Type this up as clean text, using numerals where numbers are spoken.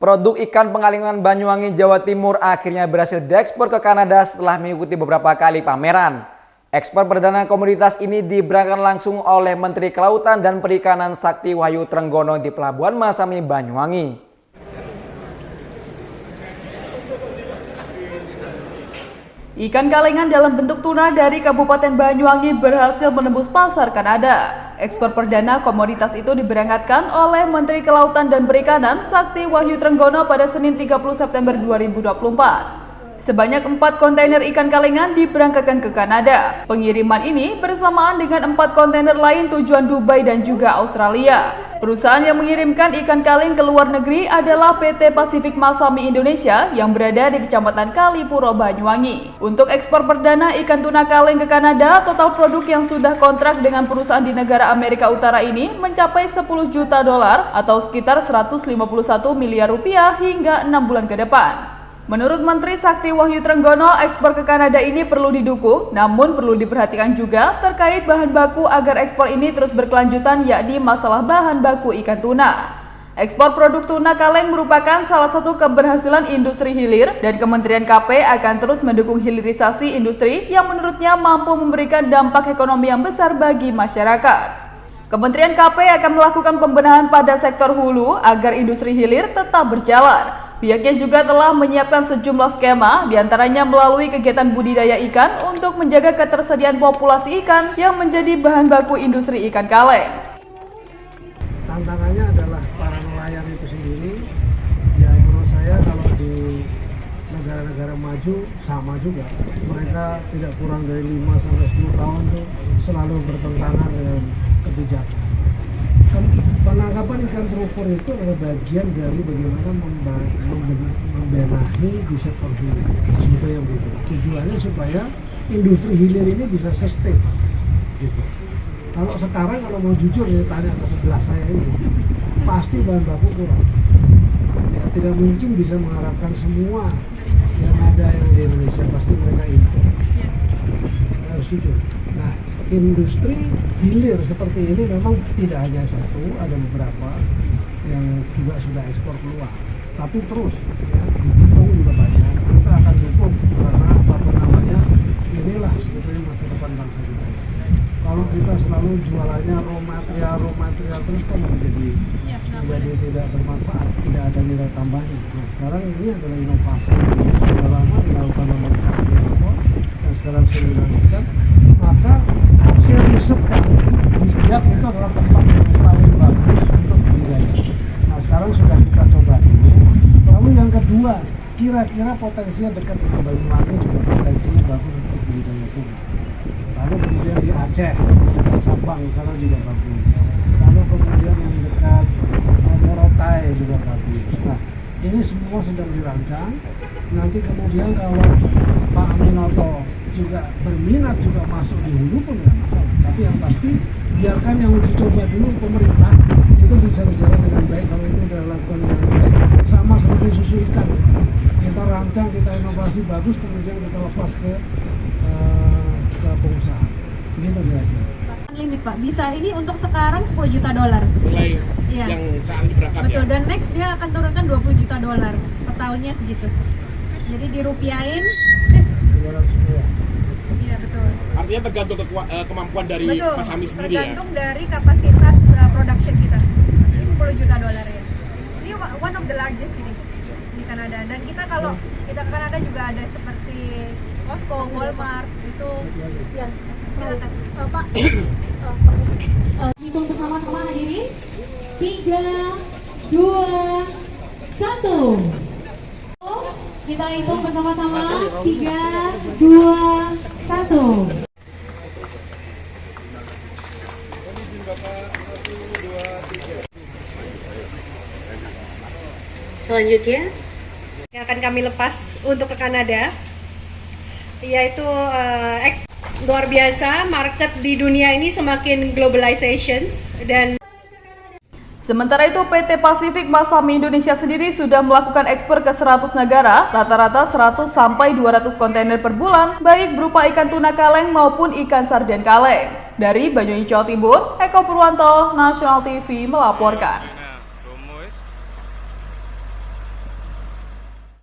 Produk ikan pengalingan Banyuwangi, Jawa Timur akhirnya berhasil diekspor ke Kanada setelah mengikuti beberapa kali pameran. Ekspor perdana komoditas ini diberangkatkan langsung oleh Menteri Kelautan dan Perikanan Sakti Wahyu Trenggono di Pelabuhan Masami, Banyuwangi. Ikan kalengan dalam bentuk tuna dari Kabupaten Banyuwangi berhasil menembus pasar Kanada. Ekspor perdana komoditas itu diberangkatkan oleh Menteri Kelautan dan Perikanan Sakti Wahyu Trenggono pada Senin 30 September 2024. Sebanyak 4 kontainer ikan kalengan diberangkatkan ke Kanada. Pengiriman ini bersamaan dengan 4 kontainer lain tujuan Dubai dan juga Australia. Perusahaan yang mengirimkan ikan kaleng ke luar negeri adalah PT Pasifik Masami Indonesia yang berada di Kecamatan Kalipuro, Banyuwangi. Untuk ekspor perdana ikan tuna kaleng ke Kanada, total produk yang sudah kontrak dengan perusahaan di negara Amerika Utara ini mencapai 10 juta dolar atau sekitar 151 miliar rupiah hingga 6 bulan ke depan. Menurut Menteri Sakti Wahyu Trenggono, ekspor ke Kanada ini perlu didukung, namun perlu diperhatikan juga terkait bahan baku agar ekspor ini terus berkelanjutan, yakni masalah bahan baku ikan tuna. Ekspor produk tuna kaleng merupakan salah satu keberhasilan industri hilir dan Kementerian KP akan terus mendukung hilirisasi industri yang menurutnya mampu memberikan dampak ekonomi yang besar bagi masyarakat. Kementerian KP akan melakukan pembenahan pada sektor hulu agar industri hilir tetap berjalan. Pihaknya juga telah menyiapkan sejumlah skema, diantaranya melalui kegiatan budidaya ikan untuk menjaga ketersediaan populasi ikan yang menjadi bahan baku industri ikan kaleng. Tantangannya adalah para nelayan itu sendiri. Ya menurut saya kalau di negara-negara maju sama juga. Mereka tidak kurang dari 5-10 tahun itu selalu bertentangan dengan kebijakan. Penangkapan ikan terupur itu adalah bagian dari bagaimana membenahi di sektor hilir. Sebetulnya begitu. Tujuannya supaya industri hilir ini bisa sustain. Gitu. Kalau sekarang kalau mau jujur ya tanya ke sebelah saya ini, pasti bahan baku kurang. Ya, tidak mungkin bisa mengharapkan semua yang ada yang di Indonesia, pasti mereka impor. Harus jujur. Nah, industri hilir seperti ini memang tidak hanya satu, ada beberapa yang juga sudah ekspor keluar. Tapi terus, ya, dihitung juga banyak. Kita akan dukung karena apapun namanya, inilah sebetulnya masa depan bangsa kita. Kalau kita selalu jualannya raw material terus kan menjadi tidak bermanfaat, tidak ada nilai tambahnya. Nah sekarang ini adalah inovasi sudah lama dilakukan oleh impor dan sekarang sudah dilanjutkan, maka hasil riset kami dilihat itu adalah tempat yang paling bagus untuk budidaya. Nah sekarang sudah kita coba dulu. Lalu yang kedua, kira-kira potensinya dekat dengan Banyuwangi juga potensinya bagus untuk budidaya tuna. Lalu kemudian di Aceh, dekat Sabang sana juga bagus. Lalu kemudian yang dekat Morotai juga bagus. Nah, ini semua sedang dirancang. Nanti kemudian kalau Pak Aminoto juga berminat juga masuk di hulu pun nggak masalah. Tapi yang pasti biarkan yang uji coba dulu pemerintah itu bisa berjalan dengan baik. Kalau itu sudah lakukan dengan baik, sama seperti susu ikan. Kita rancang, kita inovasi bagus, kemudian kita lepas ke pengusaha. Begitu kira-kira. Limit Pak, bisa ini untuk sekarang 10 juta dolar. Mulai ya. Yang saat ini berangkat. Betul, ya? dan next dia akan turunkan 20 juta dolar per tahunnya segitu. Jadi dirupiahin 210. Iya betul. Artinya tergantung kemampuan dari Betul, Mas Ami sendiri ya? tergantung dari kapasitas production kita. Ini 10 juta dolar ya. Ini one of the largest ini di Kanada. Dan kita kalau kita ke Kanada juga ada seperti Costco, Walmart, itu Ya, silakan. Pak, hitung bersama-sama hadirin. 3, 2, 1. Kita hitung bersama-sama. 3, 2, 1. Selanjutnya yang akan kami lepas untuk ke Kanada yaitu luar biasa, market di dunia ini semakin globalization dan Sementara itu, PT Pasifik Masami Indonesia sendiri sudah melakukan ekspor ke 100 negara, rata-rata 100 sampai 200 kontainer per bulan, baik berupa ikan tuna kaleng maupun ikan sarden kaleng. Dari Banyuwangi, Jawa Timur, Eko Purwanto, National TV melaporkan.